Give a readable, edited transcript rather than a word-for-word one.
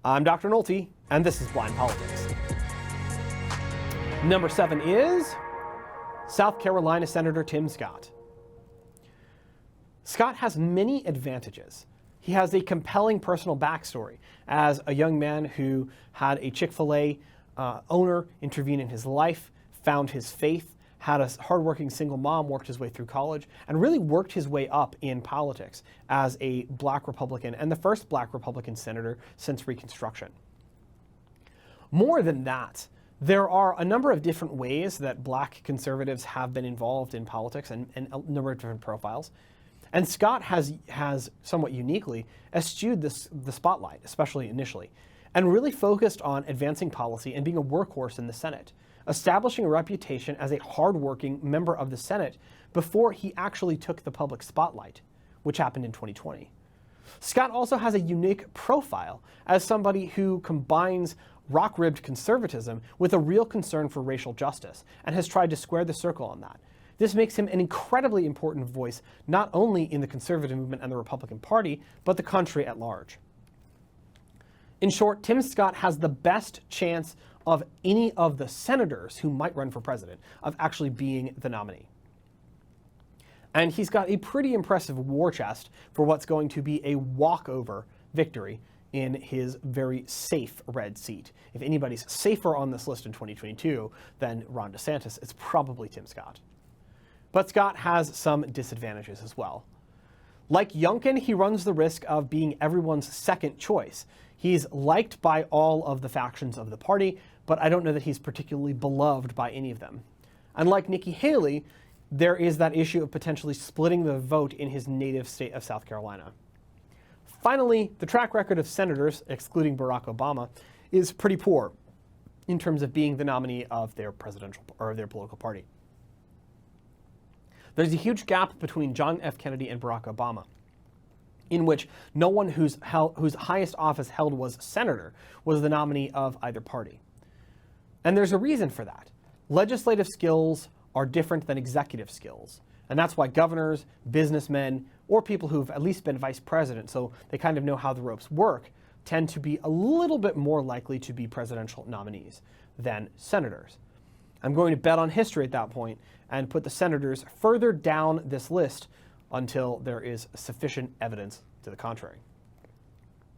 I'm Dr. Nolte, and this is Blind Politics. Number 7 is South Carolina Senator Tim Scott. Scott has many advantages. He has a compelling personal backstory as a young man who had a Chick-fil-A owner intervene in his life, found his faith, had a hardworking single mom, worked his way through college, and really worked his way up in politics as a black Republican and the first black Republican senator since Reconstruction. More than that, there are a number of different ways that black conservatives have been involved in politics and a number of different profiles. And Scott has somewhat uniquely eschewed the spotlight, especially initially, and really focused on advancing policy and being a workhorse in the Senate, establishing a reputation as a hardworking member of the Senate before he actually took the public spotlight, which happened in 2020. Scott also has a unique profile as somebody who combines rock-ribbed conservatism with a real concern for racial justice and has tried to square the circle on that. This makes him an incredibly important voice, not only in the conservative movement and the Republican Party, but the country at large. In short, Tim Scott has the best chance of any of the senators who might run for president of actually being the nominee. And he's got a pretty impressive war chest for what's going to be a walkover victory in his very safe red seat. If anybody's safer on this list in 2022 than Ron DeSantis, it's probably Tim Scott. But Scott has some disadvantages as well. Like Youngkin, he runs the risk of being everyone's second choice. He's liked by all of the factions of the party, but I don't know that he's particularly beloved by any of them. And like Nikki Haley, there is that issue of potentially splitting the vote in his native state of South Carolina. Finally, the track record of senators, excluding Barack Obama, is pretty poor in terms of being the nominee of their presidential or their political party. There's a huge gap between John F. Kennedy and Barack Obama, in which no one whose highest office held was senator was the nominee of either party. And there's a reason for that. Legislative skills are different than executive skills. And that's why governors, businessmen, or people who've at least been vice president, so they kind of know how the ropes work, tend to be a little bit more likely to be presidential nominees than senators. I'm going to bet on history at that point and put the senators further down this list until there is sufficient evidence to the contrary.